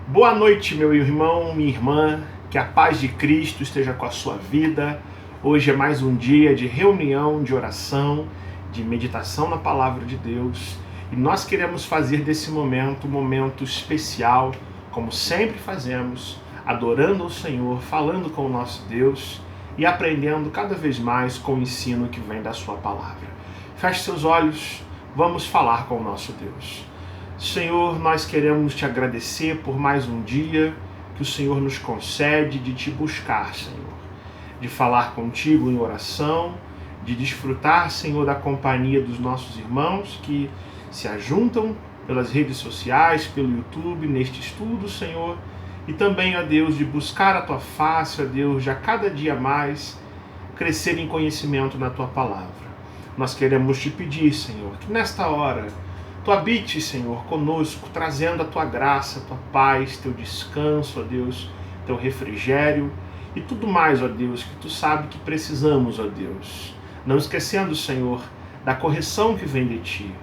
Boa noite, meu irmão, minha irmã, que a paz de Cristo esteja com a sua vida. Hoje é mais um dia de reunião, de oração, de meditação na Palavra de Deus. E nós queremos fazer desse momento um momento especial, como sempre fazemos, adorando ao Senhor, falando com o nosso Deus e aprendendo cada vez mais com o ensino que vem da sua Palavra. Feche seus olhos, vamos falar com o nosso Deus. Senhor, nós queremos te agradecer por mais um dia que o Senhor nos concede de te buscar, Senhor. De falar contigo em oração, de desfrutar, Senhor, da companhia dos nossos irmãos que se ajuntam pelas redes sociais, pelo YouTube, neste estudo, Senhor. E também, ó Deus, de buscar a tua face, ó Deus, de a cada dia mais crescer em conhecimento na tua palavra. Nós queremos te pedir, Senhor, que nesta hora tu habites, Senhor, conosco, trazendo a tua graça, a tua paz, teu descanso, ó Deus, teu refrigério e tudo mais, ó Deus, que tu sabe que precisamos, ó Deus. Não esquecendo, Senhor, da correção que vem de ti,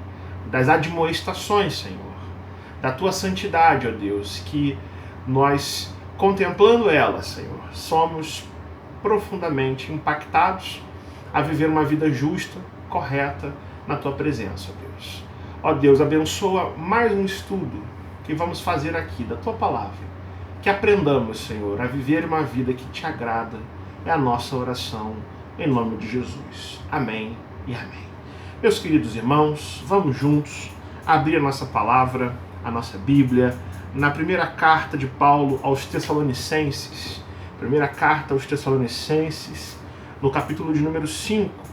das admoestações, Senhor, da tua santidade, ó Deus, que nós, contemplando ela, Senhor, somos profundamente impactados a viver uma vida justa, correta, na tua presença, ó Deus. Ó Deus, abençoa mais um estudo que vamos fazer aqui da tua palavra. Que aprendamos, Senhor, a viver uma vida que te agrada. É a nossa oração, em nome de Jesus. Amém e amém. Meus queridos irmãos, vamos juntos abrir a nossa palavra, a nossa Bíblia, na primeira carta de Paulo aos Tessalonicenses. Primeira carta aos Tessalonicenses, no capítulo de número 5.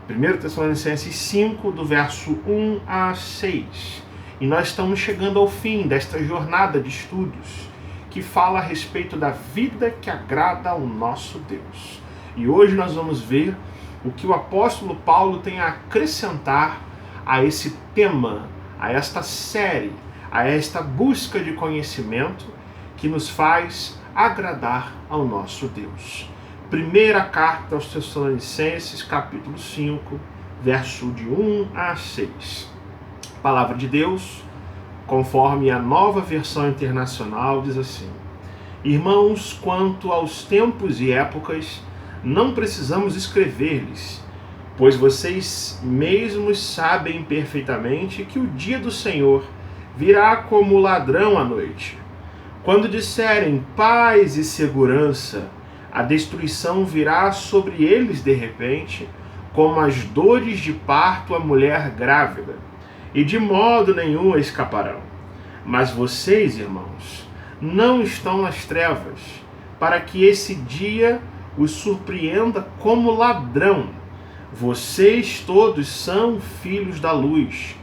1 Tessalonicenses 5, do verso 1 a 6. E nós estamos chegando ao fim desta jornada de estudos que fala a respeito da vida que agrada ao nosso Deus. E hoje nós vamos ver o que o apóstolo Paulo tem a acrescentar a esse tema, a esta série, a esta busca de conhecimento que nos faz agradar ao nosso Deus. Primeira carta aos Tessalonicenses, capítulo 5, verso de 1 a 6. A palavra de Deus, conforme a Nova Versão Internacional, diz assim: Irmãos, quanto aos tempos e épocas, não precisamos escrever-lhes, pois vocês mesmos sabem perfeitamente que o dia do Senhor virá como ladrão à noite. Quando disserem paz e segurança, a destruição virá sobre eles de repente, como as dores de parto à mulher grávida, e de modo nenhum escaparão. Mas vocês, irmãos, não estão nas trevas, para que esse dia os surpreenda como ladrão. Vocês todos são filhos da luz,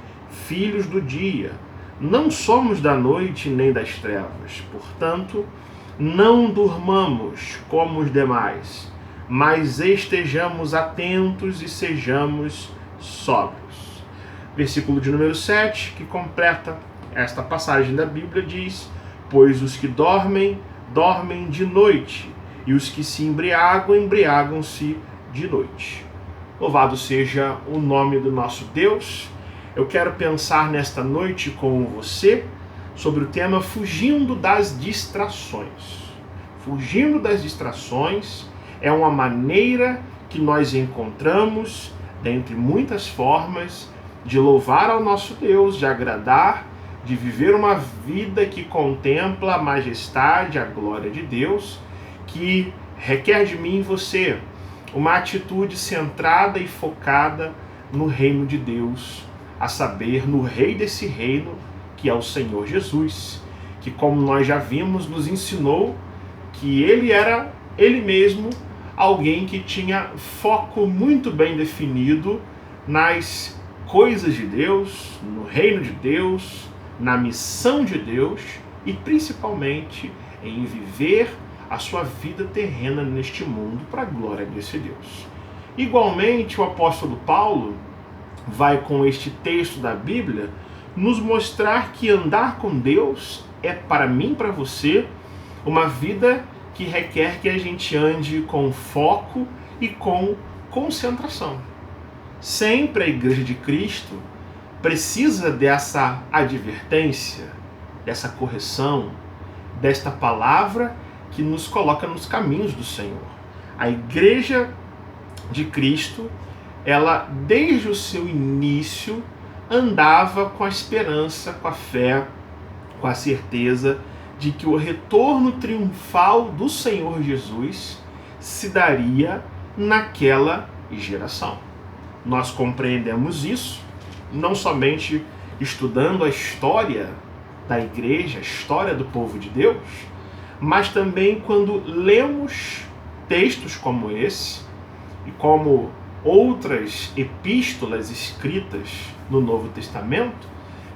filhos do dia. Não somos da noite nem das trevas. Portanto, não durmamos como os demais, mas estejamos atentos e sejamos sóbrios. Versículo de número 7, que completa esta passagem da Bíblia, diz: Pois os que dormem, dormem de noite, e os que se embriagam, embriagam-se de noite. Louvado seja o nome do nosso Deus. Eu quero pensar nesta noite com você sobre o tema fugindo das distrações. Fugindo das distrações é uma maneira que nós encontramos, dentre muitas formas, de louvar ao nosso Deus, de agradar, de viver uma vida que contempla a majestade, a glória de Deus, que requer de mim e você uma atitude centrada e focada no reino de Deus, a saber, no rei desse reino, que é o Senhor Jesus, que, como nós já vimos, nos ensinou que ele era, ele mesmo, alguém que tinha foco muito bem definido nas coisas de Deus, no reino de Deus, na missão de Deus e principalmente em viver a sua vida terrena neste mundo para a glória desse Deus. Igualmente, o apóstolo Paulo vai, com este texto da Bíblia, nos mostrar que andar com Deus é, para mim, para você, uma vida que requer que a gente ande com foco e com concentração. Sempre a Igreja de Cristo precisa dessa advertência dessa correção, desta palavra que nos coloca nos caminhos do Senhor. A igreja de Cristo, ela desde o seu início andava com a esperança, com a fé, com a certeza de que o retorno triunfal do Senhor Jesus se daria naquela geração. Nós compreendemos isso não somente estudando a história da igreja, a história do povo de Deus, mas também quando lemos textos como esse e como outras epístolas escritas no Novo Testamento,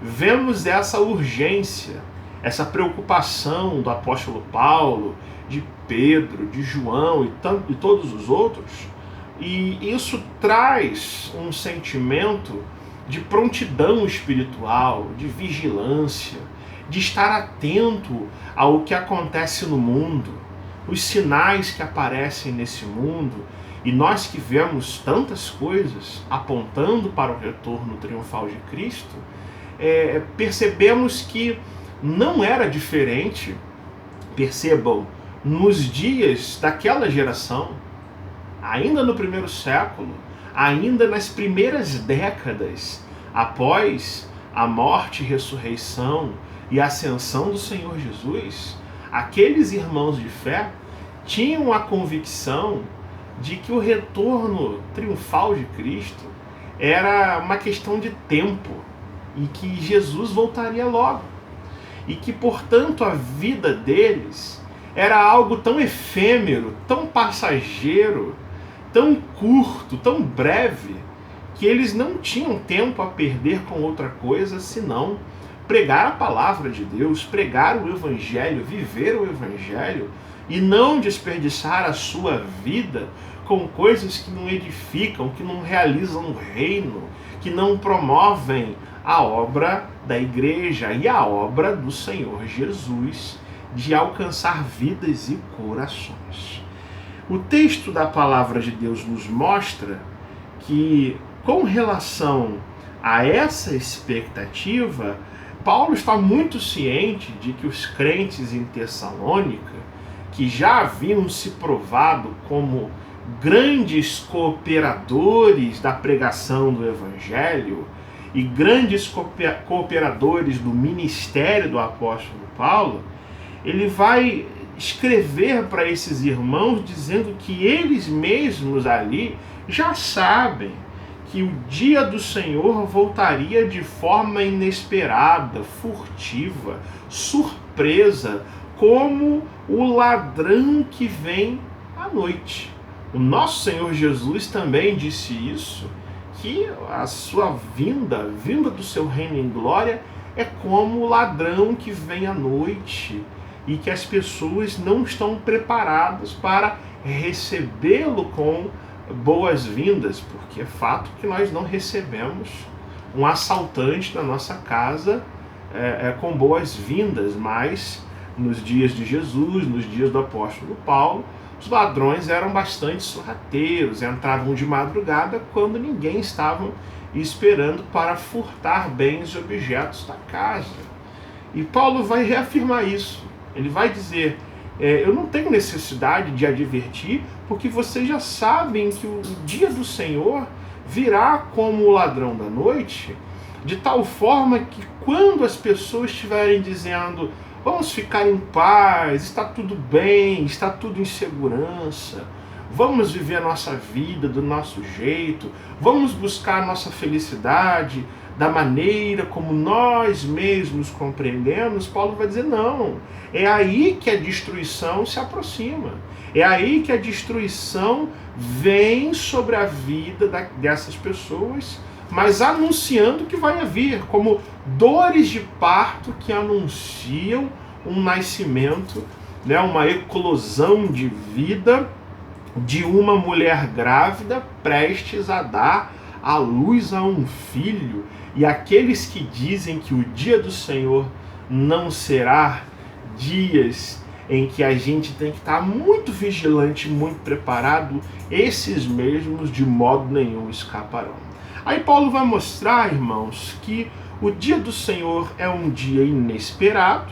vemos essa urgência, essa preocupação do apóstolo Paulo, de Pedro, de João e todos os outros, e isso traz um sentimento de prontidão espiritual, de vigilância, de estar atento ao que acontece no mundo, os sinais que aparecem nesse mundo, e nós que vemos tantas coisas apontando para o retorno triunfal de Cristo, percebemos que não era diferente, percebam, nos dias daquela geração, ainda no primeiro século, ainda nas primeiras décadas após a morte, ressurreição e ascensão do Senhor Jesus, aqueles irmãos de fé tinham a convicção de que o retorno triunfal de Cristo era uma questão de tempo e que Jesus voltaria logo. E que, portanto, a vida deles era algo tão efêmero, tão passageiro, tão curto, tão breve, que eles não tinham tempo a perder com outra coisa senão pregar a palavra de Deus, pregar o Evangelho, viver o Evangelho e não desperdiçar a sua vida com coisas que não edificam, que não realizam o reino, que não promovem a obra da igreja e a obra do Senhor Jesus de alcançar vidas e corações. O texto da palavra de Deus nos mostra que, com relação a essa expectativa, Paulo está muito ciente de que os crentes em Tessalônica, que já haviam se provado como grandes cooperadores da pregação do Evangelho e grandes cooperadores do ministério do apóstolo Paulo, ele vai escrever para esses irmãos dizendo que eles mesmos ali já sabem que o dia do Senhor voltaria de forma inesperada, furtiva, surpresa, como o ladrão que vem à noite. O nosso Senhor Jesus também disse isso, que a sua vinda do seu reino em glória, é como o ladrão que vem à noite e que as pessoas não estão preparadas para recebê-lo com boas-vindas, porque é fato que nós não recebemos um assaltante na nossa casa com boas-vindas, mas nos dias de Jesus, nos dias do apóstolo Paulo, os ladrões eram bastante sorrateiros, entravam de madrugada quando ninguém estava esperando para furtar bens e objetos da casa. E Paulo vai reafirmar isso. Ele vai dizer, eu não tenho necessidade de advertir, porque vocês já sabem que o dia do Senhor virá como o ladrão da noite, de tal forma que quando as pessoas estiverem dizendo vamos ficar em paz, está tudo bem, está tudo em segurança, vamos viver a nossa vida do nosso jeito, vamos buscar a nossa felicidade da maneira como nós mesmos compreendemos, Paulo vai dizer não, é aí que a destruição se aproxima, é aí que a destruição vem sobre a vida dessas pessoas, mas anunciando que vai vir, como dores de parto que anunciam um nascimento, uma eclosão de vida de uma mulher grávida prestes a dar à luz a um filho. E aqueles que dizem que o dia do Senhor não será dias em que a gente tem que estar muito vigilante, muito preparado, esses mesmos de modo nenhum escaparão. Aí Paulo vai mostrar, irmãos, que O dia do Senhor é um dia inesperado,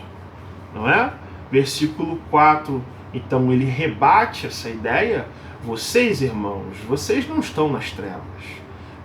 não é? Versículo 4, então ele rebate essa ideia. Vocês, irmãos, vocês não estão nas trevas,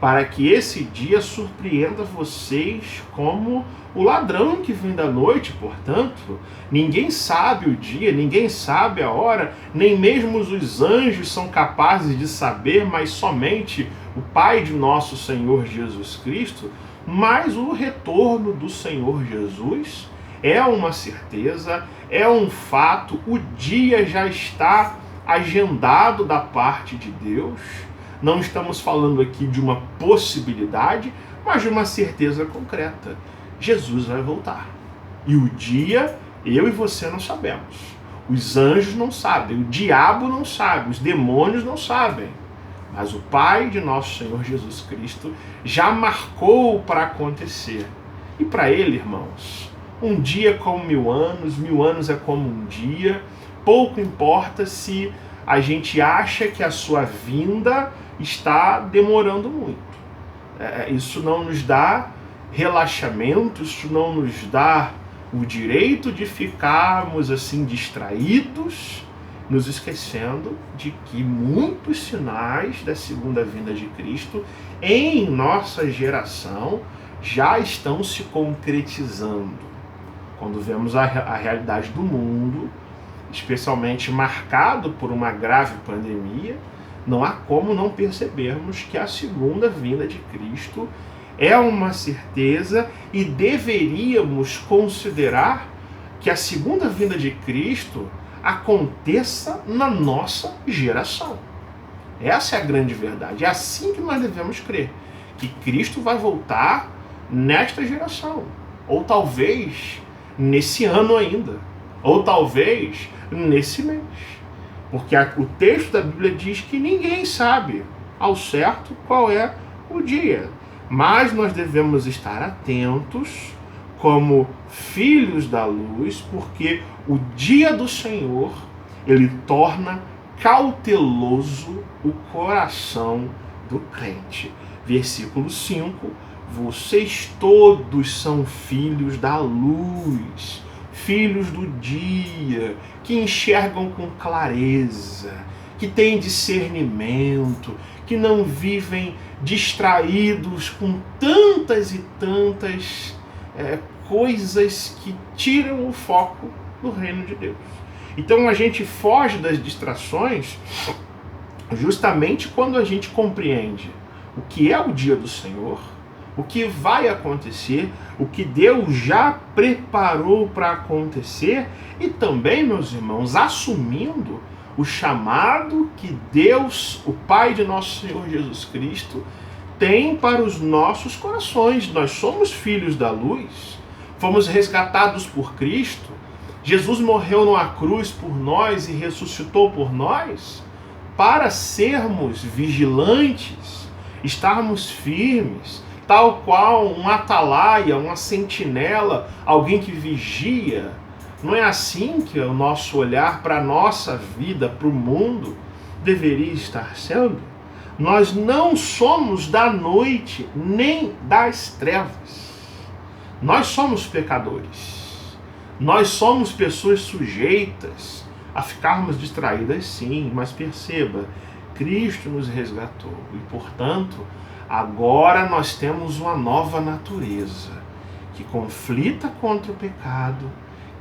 para que esse dia surpreenda vocês como o ladrão que vem da noite. Portanto, ninguém sabe o dia, ninguém sabe a hora, nem mesmo os anjos são capazes de saber, mas somente o Pai de nosso Senhor Jesus Cristo. Mas o retorno do Senhor Jesus é uma certeza, é um fato, o dia já está agendado da parte de Deus. Não estamos falando aqui de uma possibilidade, mas de uma certeza concreta. Jesus vai voltar. E o dia, eu e você não sabemos. Os anjos não sabem, o diabo não sabe, os demônios não sabem. Mas o Pai de nosso Senhor Jesus Cristo já marcou para acontecer. E para ele, irmãos, um dia é como 1000 anos é como um dia. Pouco importa se a gente acha que a sua vinda está demorando muito. Isso não nos dá relaxamento, isso não nos dá o direito de ficarmos assim distraídos, nos esquecendo de que muitos sinais da segunda vinda de Cristo em nossa geração já estão se concretizando. Quando vemos a realidade do mundo, especialmente marcado por uma grave pandemia, não há como não percebermos que a segunda vinda de Cristo é uma certeza e deveríamos considerar que a segunda vinda de Cristo aconteça na nossa geração. Essa é a grande verdade. É assim que nós devemos crer, que Cristo vai voltar nesta geração, ou talvez nesse ano ainda, ou talvez nesse mês. Porque o texto da Bíblia diz que ninguém sabe ao certo qual é o dia. Mas nós devemos estar atentos como filhos da luz, porque o dia do Senhor, ele torna cauteloso o coração do crente. Versículo 5, vocês todos são filhos da luz, filhos do dia, que enxergam com clareza, que têm discernimento, que não vivem distraídos com tantas e tantas coisas que tiram o foco do reino de Deus. Então a gente foge das distrações justamente quando a gente compreende o que é o dia do Senhor, o que vai acontecer, o que Deus já preparou para acontecer, e também, meus irmãos, assumindo o chamado que Deus, o Pai de nosso Senhor Jesus Cristo, tem para os nossos corações. Nós somos filhos da luz, fomos resgatados por Cristo, Jesus morreu numa cruz por nós e ressuscitou por nós, para sermos vigilantes, estarmos firmes, tal qual um atalaia, uma sentinela, alguém que vigia. Não é assim que o nosso olhar para a nossa vida, para o mundo, deveria estar sendo? Nós não somos da noite nem das trevas. Nós somos pecadores. Nós somos pessoas sujeitas a ficarmos distraídas, sim, mas perceba, Cristo nos resgatou e, portanto, agora nós temos uma nova natureza que conflita contra o pecado,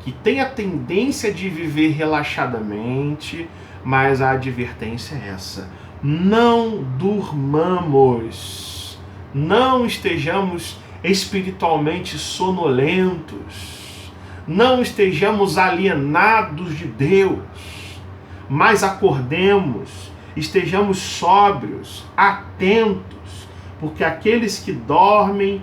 que tem a tendência de viver relaxadamente, mas a advertência é essa: não durmamos, não estejamos espiritualmente sonolentos, não estejamos alienados de Deus, mas acordemos, estejamos sóbrios, atentos, porque aqueles que dormem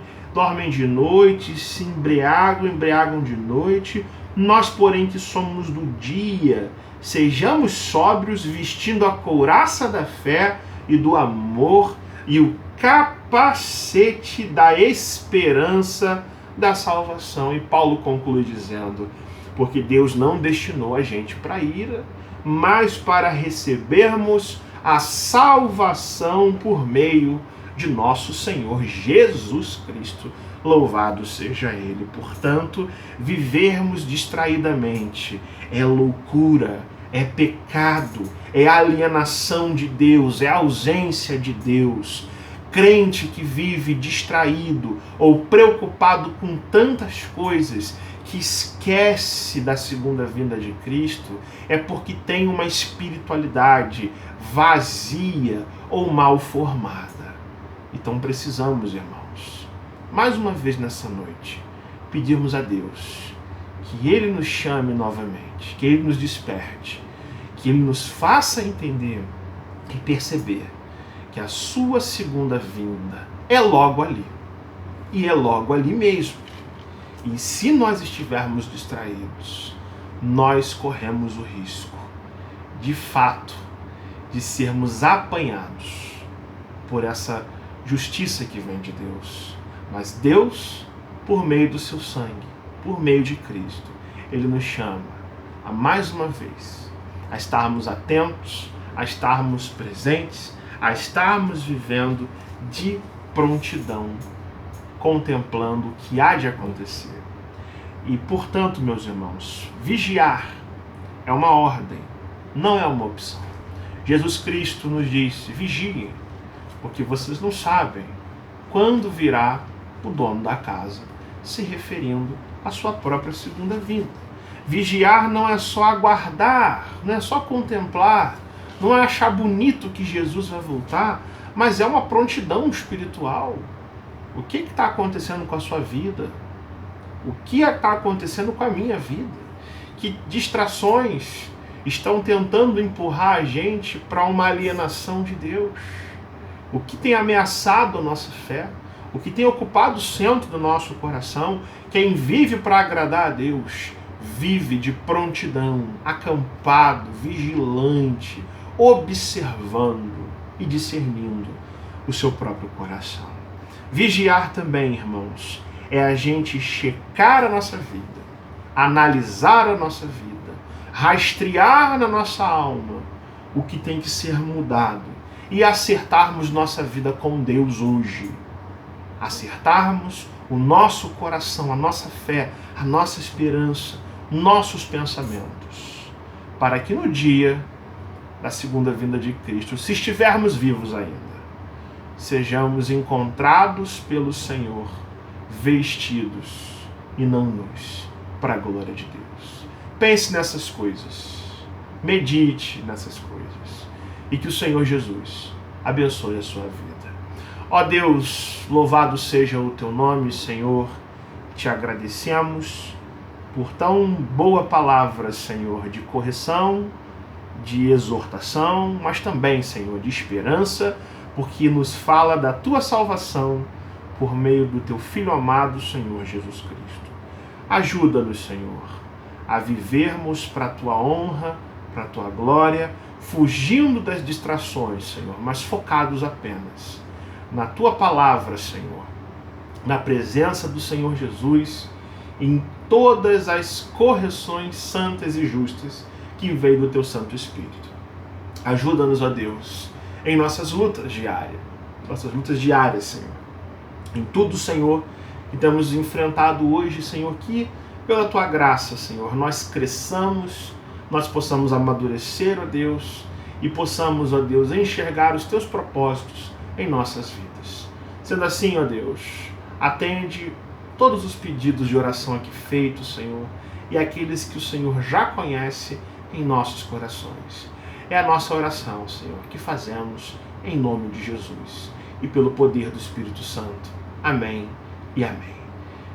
de noite, se embriagam de noite. Nós, porém, que somos do dia, sejamos sóbrios, vestindo a couraça da fé e do amor e o capacete da esperança da salvação. E Paulo conclui dizendo: porque Deus não destinou a gente para a ira, mas para recebermos a salvação por meio de nosso Senhor Jesus Cristo. Louvado seja Ele. Portanto, vivermos distraidamente é loucura, é pecado, é alienação de Deus, é ausência de Deus. Crente que vive distraído ou preocupado com tantas coisas que esquece da segunda vinda de Cristo é porque tem uma espiritualidade vazia ou mal formada. Então precisamos, irmãos, mais uma vez nessa noite, pedirmos a Deus que Ele nos chame novamente, que Ele nos desperte, que Ele nos faça entender e perceber que a sua segunda vinda é logo ali. E é logo ali mesmo. E se nós estivermos distraídos, nós corremos o risco, de fato, de sermos apanhados por essa justiça que vem de Deus. Mas Deus, por meio do seu sangue, por meio de Cristo, Ele nos chama a mais uma vez a estarmos atentos, a estarmos presentes, a estarmos vivendo de prontidão, contemplando o que há de acontecer. E, portanto, meus irmãos, vigiar é uma ordem, não é uma opção. Jesus Cristo nos disse: vigiem, porque vocês não sabem quando virá o dono da casa, se referindo à sua própria segunda vinda. Vigiar não é só aguardar, não é só contemplar, não é achar bonito que Jesus vai voltar, mas é uma prontidão espiritual. O que está acontecendo com a sua vida? O que está acontecendo com a minha vida? Que distrações estão tentando empurrar a gente para uma alienação de Deus? O que tem ameaçado a nossa fé? O que tem ocupado o centro do nosso coração? Quem vive para agradar a Deus, vive de prontidão, acampado, vigilante, observando e discernindo o seu próprio coração. Vigiar também, irmãos, é a gente checar a nossa vida, analisar a nossa vida, rastrear na nossa alma o que tem que ser mudado e acertarmos nossa vida com Deus hoje. Acertarmos o nosso coração, a nossa fé, a nossa esperança, nossos pensamentos, para que no dia da segunda vinda de Cristo, se estivermos vivos ainda, sejamos encontrados pelo Senhor vestidos e não nus, para a glória de Deus. Pense nessas coisas, medite nessas coisas, e que o Senhor Jesus abençoe a sua vida. Ó Deus, louvado seja o teu nome, Senhor, te agradecemos por tão boa palavra, Senhor, de correção, de exortação, mas também, Senhor, de esperança, porque nos fala da tua salvação por meio do teu Filho amado, Senhor Jesus Cristo. Ajuda-nos, Senhor, a vivermos para a tua honra, para a tua glória, fugindo das distrações, Senhor, mas focados apenas na tua palavra, Senhor, na presença do Senhor Jesus, em todas as correções santas e justas que veio do teu Santo Espírito. Ajuda-nos, ó Deus, em nossas lutas diárias, Senhor. Em tudo, Senhor, que temos enfrentado hoje, Senhor, que pela tua graça, Senhor, nós cresçamos, nós possamos amadurecer, ó Deus, e possamos, ó Deus, enxergar os teus propósitos em nossas vidas. Sendo assim, ó Deus, atende todos os pedidos de oração aqui feitos, Senhor, e aqueles que o Senhor já conhece em nossos corações. É a nossa oração, Senhor, que fazemos em nome de Jesus e pelo poder do Espírito Santo. Amém e amém.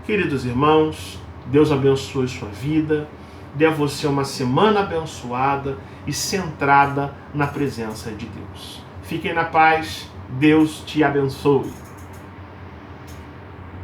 Queridos irmãos, Deus abençoe sua vida, dê a você uma semana abençoada e centrada na presença de Deus. Fiquem na paz, Deus te abençoe.